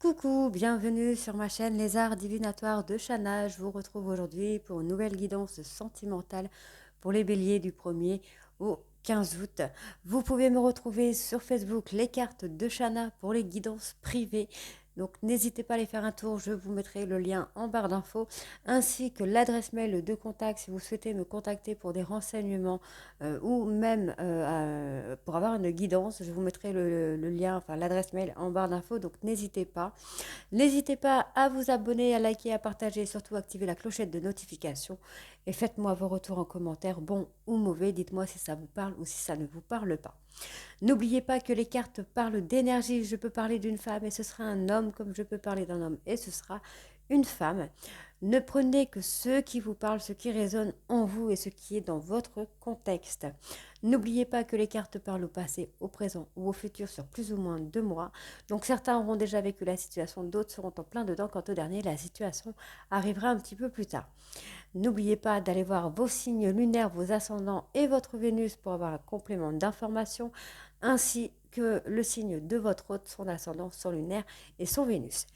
Coucou, bienvenue sur ma chaîne Les Arts Divinatoires de Shana. Je vous retrouve aujourd'hui pour une nouvelle guidance sentimentale pour les béliers du 1er au 15 août. Vous pouvez me retrouver sur Facebook, les cartes de Shana pour les guidances privées. Donc n'hésitez pas à aller faire un tour, je vous mettrai le lien en barre d'infos, ainsi que l'adresse mail de contact si vous souhaitez me contacter pour des renseignements ou même pour avoir une guidance. Je vous mettrai le lien, enfin l'adresse mail en barre d'infos, donc n'hésitez pas. N'hésitez pas à vous abonner, à liker, à partager et surtout activer la clochette de notification. Et faites-moi vos retours en commentaire, bons ou mauvais. Dites-moi si ça vous parle ou si ça ne vous parle pas. N'oubliez pas que les cartes parlent d'énergie. Je peux parler d'une femme et ce sera un homme comme je peux parler d'un homme et ce sera une femme. Ne prenez que ce qui vous parle, ce qui résonne en vous et ce qui est dans votre contexte. N'oubliez pas que les cartes parlent au passé, au présent ou au futur sur plus ou moins 2 mois. Donc certains auront déjà vécu la situation, d'autres seront en plein dedans. Quant au dernier, la situation arrivera un petit peu plus tard. N'oubliez pas d'aller voir vos signes lunaires, vos ascendants et votre Vénus pour avoir un complément d'information, ainsi que le signe de votre hôte, son ascendant, son lunaire et son Vénus.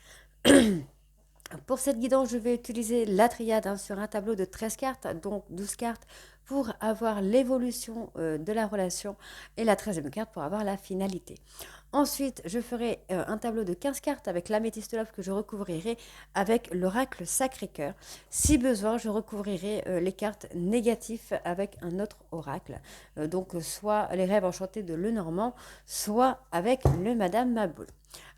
Pour cette guidance, je vais utiliser la triade sur un tableau de 13 cartes, donc 12 cartes, pour avoir l'évolution de la relation et la 13e carte pour avoir la finalité. Ensuite, je ferai un tableau de 15 cartes avec l'améthyste love que je recouvrirai avec l'oracle Sacré-Cœur. Si besoin, je recouvrirai les cartes négatives avec un autre oracle. Donc, soit les rêves enchantés de Lenormand, soit avec le Madame Maboul.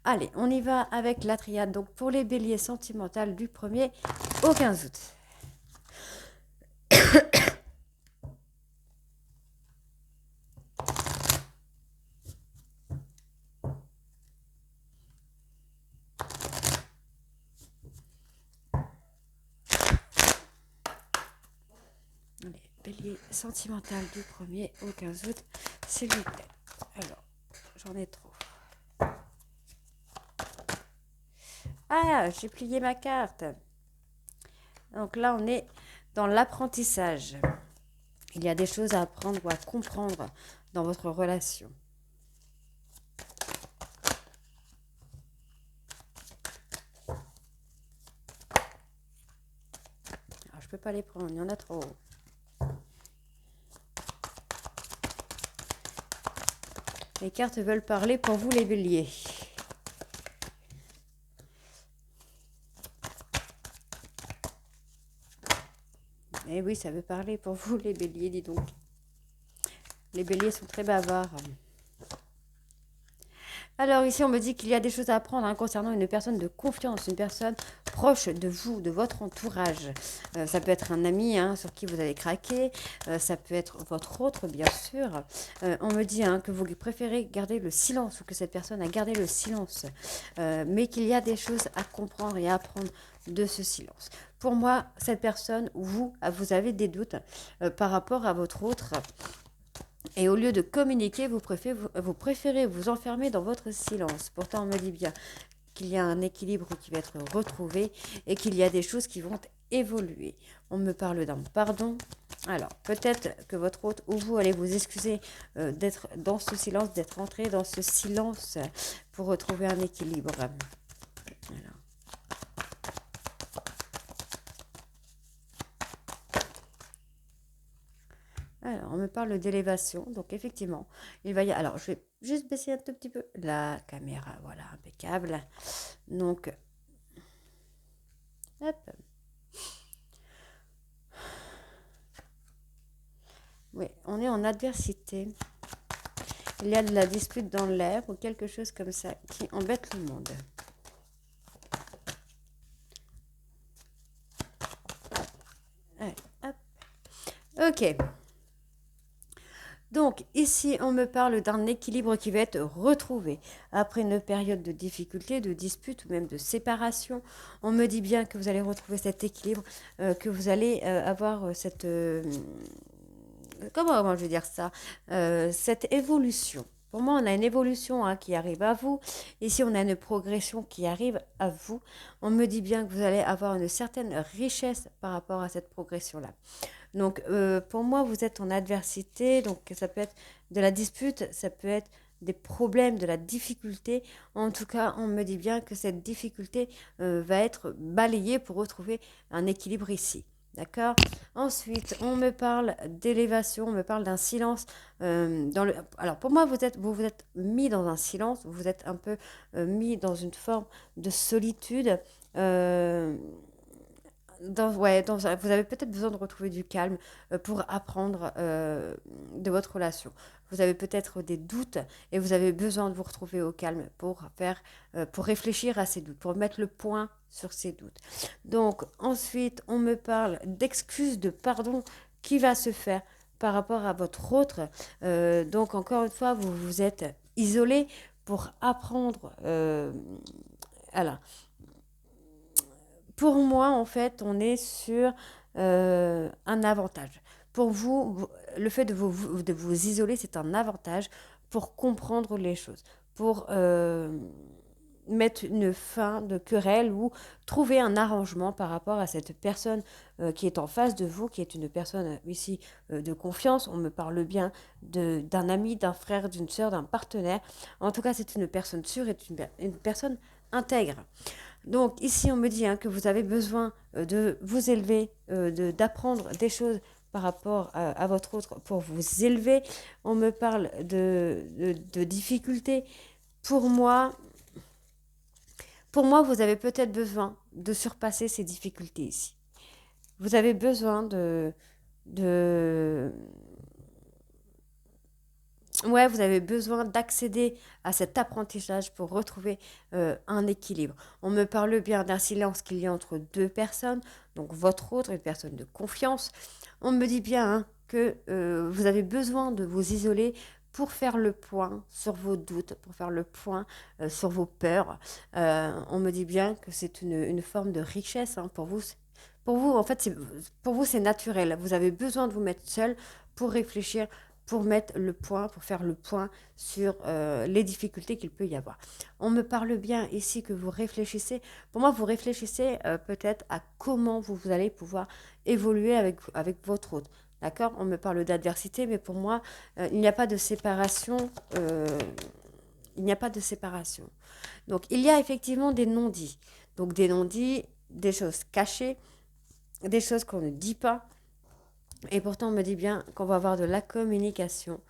Allez, on y va avec la triade. Donc, pour les béliers sentimentales du 1er au 15 août. Allez, bélier sentimental du 1er au 15 août, s'il vous plaît. Alors, j'en ai trop. Ah, j'ai plié ma carte. Donc là, on est dans l'apprentissage. Il y a des choses à apprendre ou à comprendre dans votre relation. Alors, je ne peux pas les prendre, il y en a trop. Les cartes veulent parler pour vous, les béliers. Eh oui, ça veut parler pour vous, les béliers, dis donc. Les béliers sont très bavards. Alors ici, on me dit qu'il y a des choses à apprendre concernant une personne de confiance, une personne proche de vous, de votre entourage. Ça peut être un ami sur qui vous avez craqué, ça peut être votre autre, bien sûr. On me dit que vous préférez garder le silence ou que cette personne a gardé le silence, mais qu'il y a des choses à comprendre et à apprendre de ce silence. Pour moi, cette personne, vous avez des doutes par rapport à votre autre. Et au lieu de communiquer, vous préférez vous enfermer dans votre silence. Pourtant, on me dit bien qu'il y a un équilibre qui va être retrouvé et qu'il y a des choses qui vont évoluer. On me parle d'un pardon. Alors, peut-être que votre hôte ou vous allez vous excuser d'être dans ce silence, d'être entré dans ce silence pour retrouver un équilibre. Alors, on me parle d'élévation, donc effectivement, il va y avoir... Alors, je vais juste baisser un tout petit peu la caméra, voilà, impeccable. Donc, hop. Oui, on est en adversité. Il y a de la dispute dans l'air ou quelque chose comme ça qui embête le monde. Allez, hop. Ok. Donc, ici, on me parle d'un équilibre qui va être retrouvé. Après une période de difficulté, de dispute ou même de séparation, on me dit bien que vous allez retrouver cet équilibre, que vous allez avoir cette... comment je veux dire ça cette évolution. Pour moi, on a une évolution qui arrive à vous. Ici, on a une progression qui arrive à vous. On me dit bien que vous allez avoir une certaine richesse par rapport à cette progression-là. Donc, pour moi, vous êtes en adversité. Donc, ça peut être de la dispute, ça peut être des problèmes, de la difficulté. En tout cas, on me dit bien que cette difficulté va être balayée pour retrouver un équilibre ici. D'accord. Ensuite, on me parle d'élévation, on me parle d'un silence. Alors, pour moi, vous êtes mis dans un silence, vous êtes un peu mis dans une forme de solitude. Euh, vous avez peut-être besoin de retrouver du calme pour apprendre de votre relation. Vous avez peut-être des doutes et vous avez besoin de vous retrouver au calme pour réfléchir à ces doutes, pour mettre le point sur ces doutes. Donc ensuite, on me parle d'excuses, de pardon qui va se faire par rapport à votre autre. Donc encore une fois, vous vous êtes isolé pour apprendre. Alors, pour moi, en fait, on est sur un avantage. Pour vous, le fait de vous isoler, c'est un avantage pour comprendre les choses, pour mettre une fin de querelle ou trouver un arrangement par rapport à cette personne qui est en face de vous, qui est une personne ici de confiance. On me parle bien d'un ami, d'un frère, d'une sœur, d'un partenaire. En tout cas, c'est une personne sûre et une personne intègre. Donc ici, on me dit que vous avez besoin de vous élever, d'apprendre des choses par rapport à votre autre pour vous élever. On me parle de difficultés. Pour moi, vous avez peut-être besoin de surpasser ces difficultés ici. Vous avez besoin de, Ouais, vous avez besoin d'accéder à cet apprentissage pour retrouver un équilibre. On me parle bien d'un silence qu'il y a entre deux personnes, donc votre autre, une personne de confiance. On me dit bien que vous avez besoin de vous isoler pour faire le point sur vos doutes, pour faire le point sur vos peurs. On me dit bien que c'est une forme de richesse pour vous. Pour vous, en fait, pour vous, c'est naturel. Vous avez besoin de vous mettre seul pour réfléchir, pour mettre le point, pour faire le point sur les difficultés qu'il peut y avoir. On me parle bien ici que vous réfléchissez. Pour moi, vous réfléchissez peut-être à comment vous allez pouvoir évoluer avec votre autre. D'accord. On me parle d'adversité, mais pour moi, il n'y a pas de séparation. Il n'y a pas de séparation. Donc, il y a effectivement des non-dits. Donc, des non-dits, des choses cachées, des choses qu'on ne dit pas. Et pourtant, on me dit bien qu'on va avoir de la communication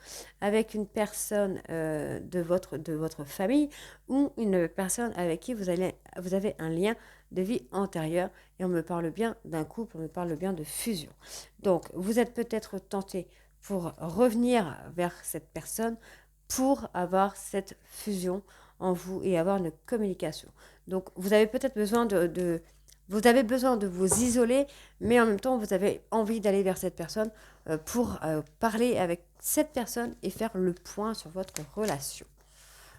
avec une personne de votre famille ou une personne avec qui vous avez un lien de vie antérieur. Et on me parle bien d'un couple, on me parle bien de fusion. Donc, vous êtes peut-être tenté pour revenir vers cette personne pour avoir cette fusion en vous et avoir une communication. Donc, vous avez peut-être besoin vous avez besoin de vous isoler, mais en même temps, vous avez envie d'aller vers cette personne pour parler avec cette personne et faire le point sur votre relation.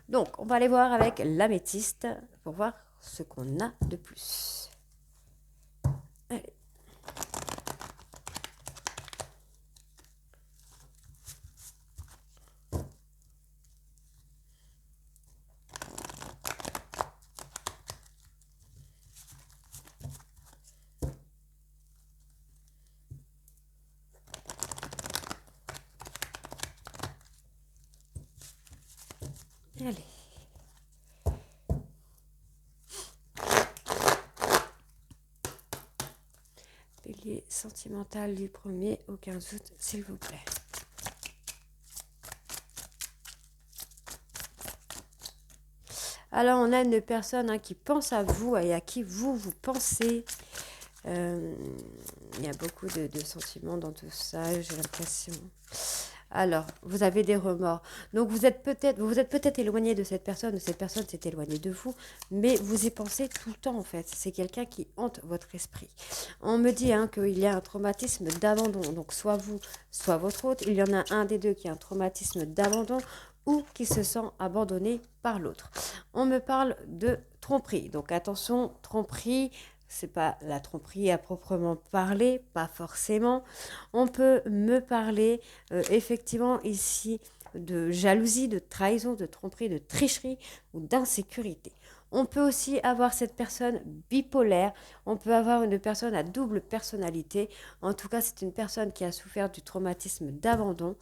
Donc, on va aller voir avec l'améthyste pour voir ce qu'on a de plus. Allez. Allez. Bélier sentimental du 1er au 15 août, s'il vous plaît. Alors, on a une personne qui pense à vous et à qui vous pensez. Il y a beaucoup de sentiments dans tout ça, j'ai l'impression. Alors, vous avez des remords. Donc, vous êtes peut-être éloigné de cette personne s'est éloignée de vous, mais vous y pensez tout le temps, en fait. C'est quelqu'un qui hante votre esprit. On me dit qu'il y a un traumatisme d'abandon. Donc, soit vous, soit votre autre. Il y en a un des deux qui a un traumatisme d'abandon ou qui se sent abandonné par l'autre. On me parle de tromperie. Donc, attention, tromperie, c'est pas la tromperie à proprement parler, pas forcément. On peut me parler effectivement ici de jalousie, de trahison, de tromperie, de tricherie ou d'insécurité. On peut aussi avoir cette personne bipolaire, on peut avoir une personne à double personnalité. En tout cas, c'est une personne qui a souffert du traumatisme d'abandon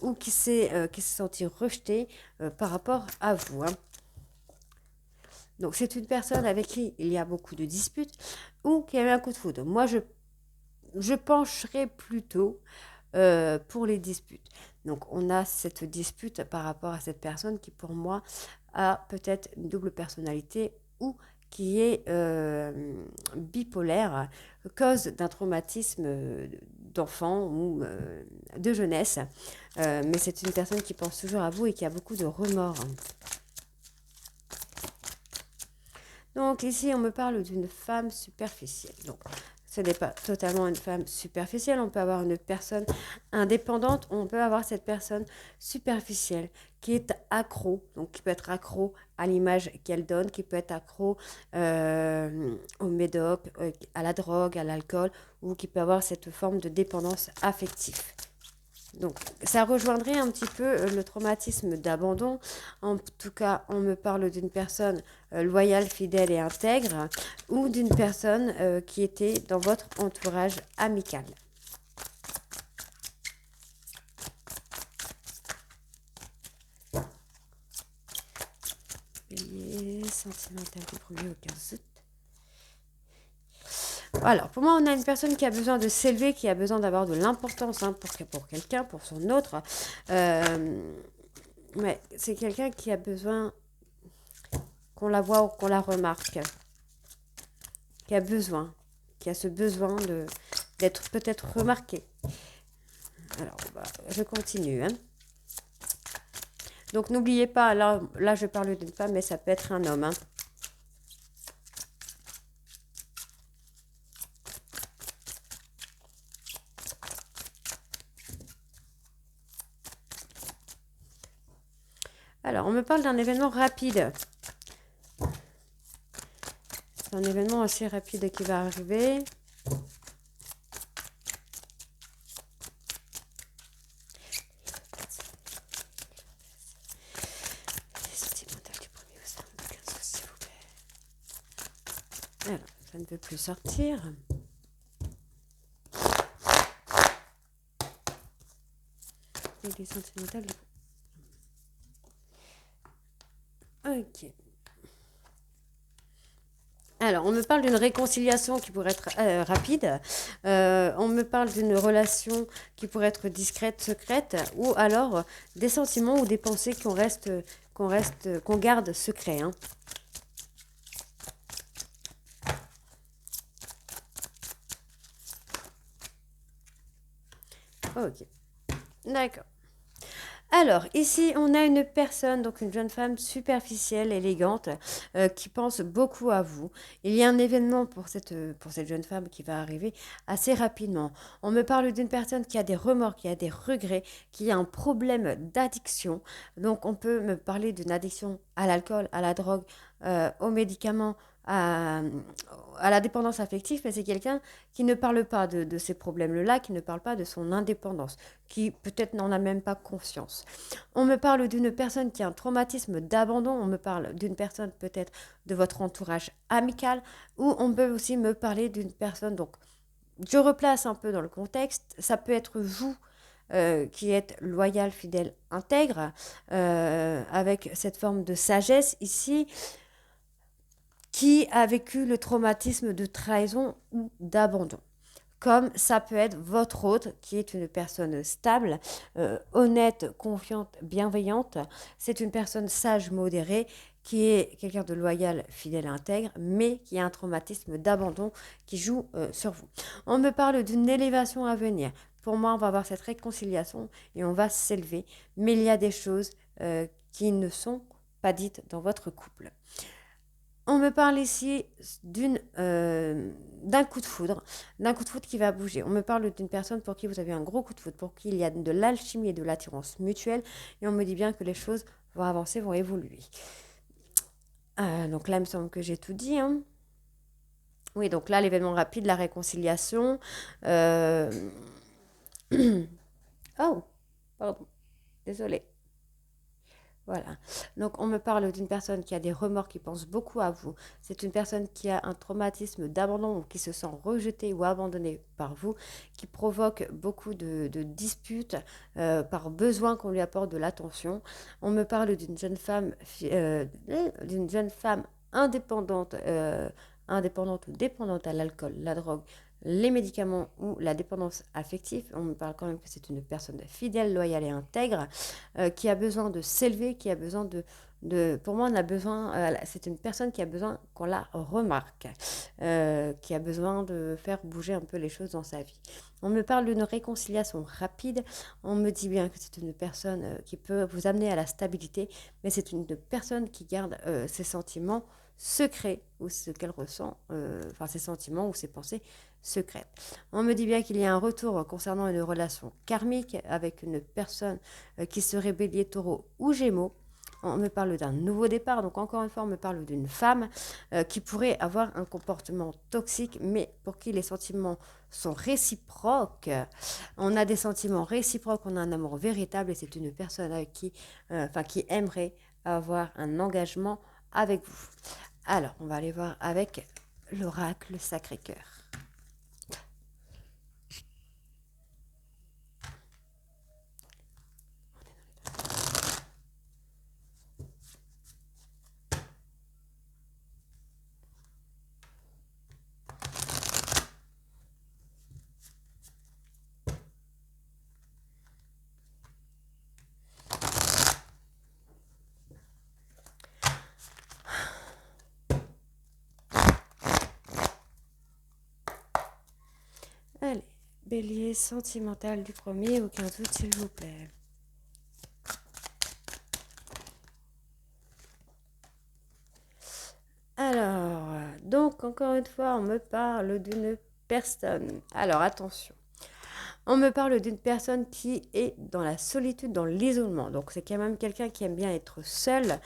ou qui s'est sentie rejetée par rapport à vous, hein. Donc, c'est une personne avec qui il y a beaucoup de disputes ou qui a eu un coup de foudre. Moi, je pencherais plutôt pour les disputes. Donc, on a cette dispute par rapport à cette personne qui, pour moi, a peut-être une double personnalité ou qui est bipolaire, cause d'un traumatisme d'enfant ou de jeunesse. Mais c'est une personne qui pense toujours à vous et qui a beaucoup de remords. Donc ici, on me parle d'une femme superficielle. Donc, ce n'est pas totalement une femme superficielle. On peut avoir une personne indépendante. On peut avoir cette personne superficielle qui est accro. Donc, qui peut être accro à l'image qu'elle donne, qui peut être accro au médoc, à la drogue, à l'alcool, ou qui peut avoir cette forme de dépendance affective. Donc, ça rejoindrait un petit peu le traumatisme d'abandon. En tout cas, on me parle d'une personne loyale, fidèle et intègre ou d'une personne qui était dans votre entourage amical. Bélier, sentimental du 1er au 15 août. Alors, pour moi, on a une personne qui a besoin de s'élever, qui a besoin d'avoir de l'importance pour quelqu'un, pour son autre. Mais c'est quelqu'un qui a besoin qu'on la voit ou qu'on la remarque, qui a besoin, qui a ce besoin d'être peut-être remarqué. Alors, je continue, hein. Donc, n'oubliez pas, là, je parle d'une femme, mais ça peut être un homme, hein. Alors, on me parle d'un événement rapide. C'est un événement assez rapide qui va arriver. Alors, ça ne peut plus sortir. Et les sentimentales. Ok. Alors, on me parle d'une réconciliation qui pourrait être rapide. On me parle d'une relation qui pourrait être discrète, secrète, ou alors des sentiments ou des pensées qu'on garde secrets, hein. Ok, d'accord. Alors, ici, on a une personne, donc une jeune femme superficielle, élégante, qui pense beaucoup à vous. Il y a un événement pour cette jeune femme qui va arriver assez rapidement. On me parle d'une personne qui a des remords, qui a des regrets, qui a un problème d'addiction. Donc, on peut me parler d'une addiction à l'alcool, à la drogue, aux médicaments, à, à la dépendance affective, mais c'est quelqu'un qui ne parle pas de ces problèmes-là, qui ne parle pas de son indépendance, qui peut-être n'en a même pas conscience. On me parle d'une personne qui a un traumatisme d'abandon, on me parle d'une personne peut-être de votre entourage amical, ou on peut aussi me parler d'une personne, donc je replace un peu dans le contexte, ça peut être vous qui êtes loyal, fidèle, intègre, avec cette forme de sagesse ici, qui a vécu le traumatisme de trahison ou d'abandon. Comme ça peut être votre hôte, qui est une personne stable, honnête, confiante, bienveillante. C'est une personne sage, modérée, qui est quelqu'un de loyal, fidèle, intègre, mais qui a un traumatisme d'abandon qui joue sur vous. On me parle d'une élévation à venir. Pour moi, on va avoir cette réconciliation et on va s'élever, mais il y a des choses qui ne sont pas dites dans votre couple. On me parle ici d'un coup de foudre qui va bouger. On me parle d'une personne pour qui vous avez un gros coup de foudre, pour qui il y a de l'alchimie et de l'attirance mutuelle, et on me dit bien que les choses vont avancer, vont évoluer. Donc là, il me semble que j'ai tout dit, hein. Oui, donc là, l'événement rapide, la réconciliation. Oh, pardon, désolée. Voilà. Donc, on me parle d'une personne qui a des remords, qui pense beaucoup à vous. C'est une personne qui a un traumatisme d'abandon ou qui se sent rejetée ou abandonnée par vous, qui provoque beaucoup de disputes par besoin qu'on lui apporte de l'attention. On me parle d'une jeune femme indépendante, indépendante ou dépendante à l'alcool, la drogue, les médicaments ou la dépendance affective. On me parle quand même que c'est une personne fidèle, loyale et intègre qui a besoin de s'élever, qui a besoin pour moi, on a besoin, c'est une personne qui a besoin qu'on la remarque, qui a besoin de faire bouger un peu les choses dans sa vie. On me parle d'une réconciliation rapide. On me dit bien que c'est une personne qui peut vous amener à la stabilité, mais c'est une personne qui garde ses sentiments secrets ou ce qu'elle ressent, enfin ses sentiments ou ses pensées secrètes. On me dit bien qu'il y a un retour concernant une relation karmique avec une personne qui serait bélier, taureau ou gémeaux. On me parle d'un nouveau départ, donc encore une fois, on me parle d'une femme qui pourrait avoir un comportement toxique, mais pour qui les sentiments sont réciproques. On a des sentiments réciproques, on a un amour véritable et c'est une personne avec qui aimerait avoir un engagement avec vous. Alors, on va aller voir avec l'oracle Sacré-Cœur. Allez, bélier sentimental du 1er au 15 août, s'il vous plaît. Alors, donc encore une fois, on me parle d'une personne. Alors, attention. On me parle d'une personne qui est dans la solitude, dans l'isolement. Donc, c'est quand même quelqu'un qui aime bien être seul,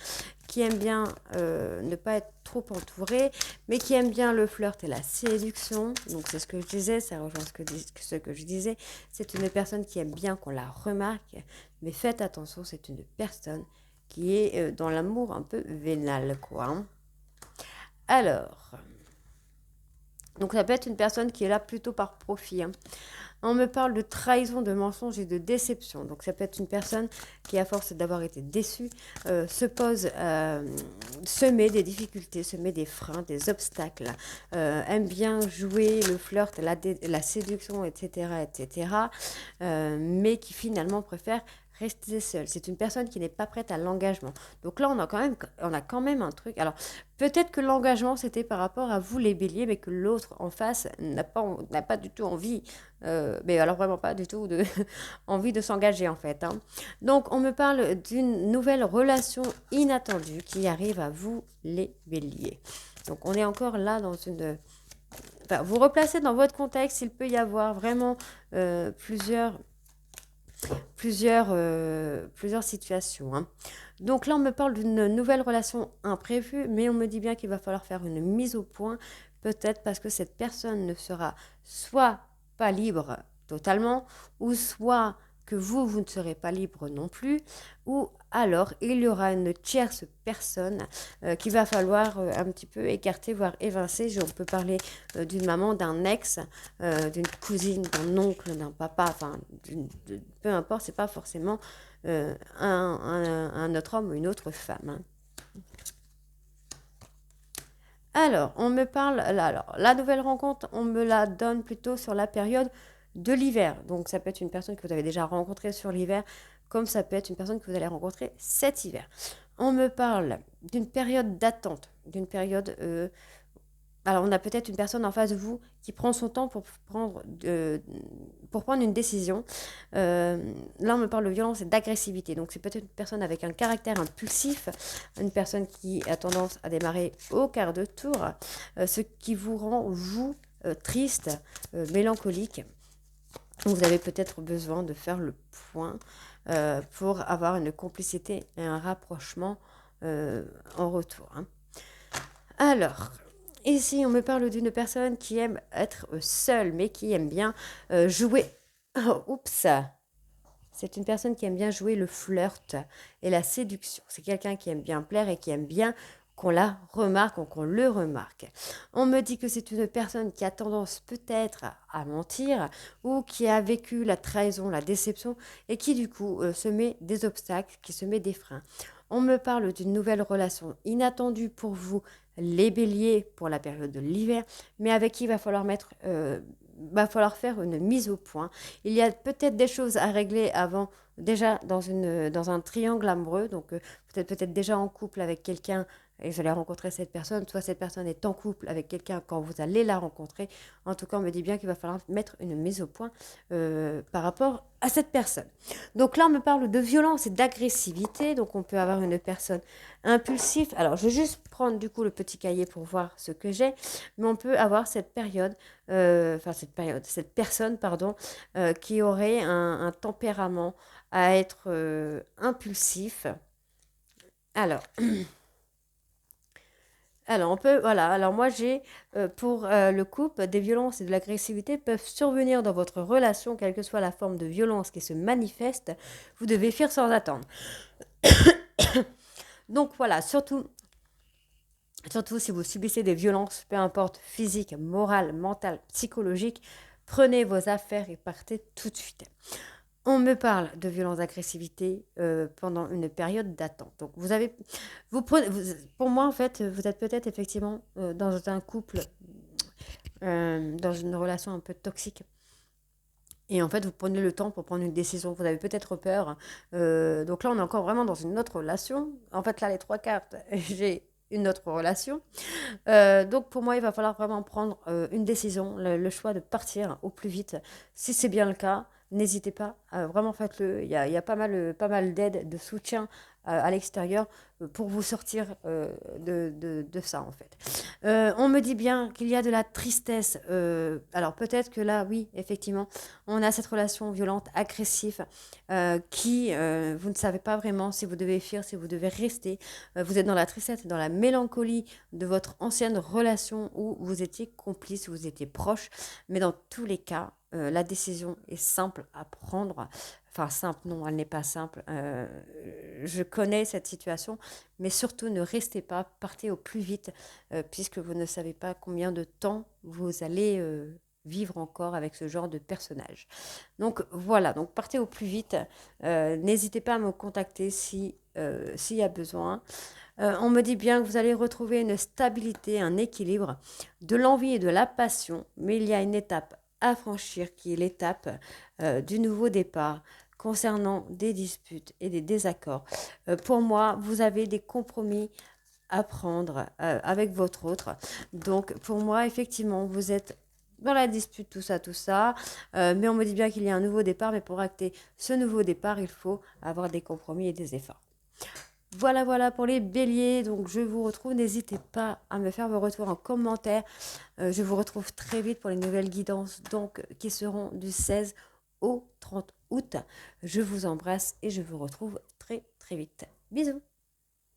qui aime bien ne pas être trop entouré, mais qui aime bien le flirt et la séduction. Donc, c'est ce que je disais, ça rejoint ce que je disais. C'est une personne qui aime bien qu'on la remarque, mais faites attention, c'est une personne qui est dans l'amour un peu vénal, quoi. Hein. Alors, donc ça peut être une personne qui est là plutôt par profit. Hein. On me parle de trahison, de mensonge et de déception. Donc ça peut être une personne qui, à force d'avoir été déçue, se met des difficultés, se met des freins, des obstacles, aime bien jouer le flirt, la séduction, etc., etc., mais qui finalement préfère rester seule. C'est une personne qui n'est pas prête à l'engagement. Donc là, on a quand même un truc. Alors, peut-être que l'engagement, c'était par rapport à vous, les béliers, mais que l'autre en face n'a pas du tout envie, mais alors vraiment pas du tout envie de s'engager en fait. Hein. Donc, on me parle d'une nouvelle relation inattendue qui arrive à vous, les béliers. Donc, on est encore là dans une... Enfin, vous replacez dans votre contexte, il peut y avoir vraiment plusieurs situations. Hein. Donc là, on me parle d'une nouvelle relation imprévue, mais on me dit bien qu'il va falloir faire une mise au point, peut-être parce que cette personne ne sera soit pas libre totalement, ou soit que vous ne serez pas libre non plus, ou alors il y aura une tierce personne qu'il va falloir un petit peu écarter, voire évincer. On peut parler d'une maman, d'un ex, d'une cousine, d'un oncle, d'un papa, enfin, peu importe, c'est pas forcément un autre homme ou une autre femme. Hein. Alors, on me parle, alors, la nouvelle rencontre, on me la donne plutôt sur la période de l'hiver. Donc, ça peut être une personne que vous avez déjà rencontrée sur l'hiver, comme ça peut être une personne que vous allez rencontrer cet hiver. On me parle d'une période d'attente, d'une période alors, on a peut-être une personne en face de vous qui prend son temps pour prendre une décision. Là, on me parle de violence et d'agressivité. Donc, c'est peut-être une personne avec un caractère impulsif, une personne qui a tendance à démarrer au quart de tour, ce qui vous rend, vous, triste, mélancolique. Vous avez peut-être besoin de faire le point pour avoir une complicité et un rapprochement en retour. Hein. Alors, ici, on me parle d'une personne qui aime être seule, mais qui aime bien jouer. Oh, oups, c'est une personne qui aime bien jouer le flirt et la séduction. C'est quelqu'un qui aime bien plaire et qui aime bien qu'on la remarque ou qu'on le remarque. On me dit que c'est une personne qui a tendance peut-être à mentir ou qui a vécu la trahison, la déception et qui du coup se met des obstacles, qui se met des freins. On me parle d'une nouvelle relation inattendue pour vous, les béliers, pour la période de l'hiver, mais avec qui il va falloir va falloir faire une mise au point. Il y a peut-être des choses à régler avant, déjà dans un triangle amoureux, donc vous êtes peut-être déjà en couple avec quelqu'un et vous allez rencontrer cette personne, soit cette personne est en couple avec quelqu'un quand vous allez la rencontrer. En tout cas, on me dit bien qu'il va falloir mettre une mise au point par rapport à cette personne. Donc là, on me parle de violence et d'agressivité, donc on peut avoir une personne impulsive. Alors, je vais juste prendre du coup le petit cahier pour voir ce que j'ai, mais on peut avoir cette période, cette personne, pardon, qui aurait un tempérament à être impulsif. Alors, alors, on peut, voilà. Alors, moi, j'ai pour le couple, des violences et de l'agressivité peuvent survenir dans votre relation, quelle que soit la forme de violence qui se manifeste. Vous devez fuir sans attendre. Donc, voilà, surtout si vous subissez des violences, peu importe, physiques, morales, mentales, psychologiques, prenez vos affaires et partez tout de suite. On me parle de violence d'agressivité pendant une période d'attente. Donc pour moi en fait, vous êtes peut-être effectivement dans un couple, dans une relation un peu toxique. Et en fait, vous prenez le temps pour prendre une décision. Vous avez peut-être peur. Donc là, on est encore vraiment dans une autre relation. En fait, là, les trois cartes, j'ai une autre relation. Donc pour moi, il va falloir vraiment prendre une décision, le choix de partir au plus vite. Si c'est bien le cas, n'hésitez pas, vraiment faites-le. Il y a pas mal d'aides, de soutien à l'extérieur pour vous sortir de ça en fait. On me dit bien qu'il y a de la tristesse. Alors peut-être que là, oui, effectivement, on a cette relation violente, agressive, qui, vous ne savez pas vraiment si vous devez fuir, si vous devez rester. Vous êtes dans la tristesse, dans la mélancolie de votre ancienne relation où vous étiez complice, où vous étiez proche. Mais dans tous les cas, la décision est simple à prendre. Enfin, simple, non, elle n'est pas simple. Je connais cette situation, mais surtout ne restez pas, partez au plus vite, puisque vous ne savez pas combien de temps vous allez vivre encore avec ce genre de personnage. Donc voilà, donc partez au plus vite. N'hésitez pas à me contacter s'il y a besoin. On me dit bien que vous allez retrouver une stabilité, un équilibre, de l'envie et de la passion, mais il y a une étape à franchir qui est l'étape du nouveau départ concernant des disputes et des désaccords. Pour moi, vous avez des compromis à prendre avec votre autre. Donc pour moi, effectivement, vous êtes dans la dispute, tout ça. Mais on me dit bien qu'il y a un nouveau départ, mais pour acter ce nouveau départ, il faut avoir des compromis et des efforts. Voilà pour les béliers. Donc, je vous retrouve. N'hésitez pas à me faire vos retours en commentaire. Je vous retrouve très vite pour les nouvelles guidances donc, qui seront du 16 au 30 août. Je vous embrasse et je vous retrouve très, très vite. Bisous.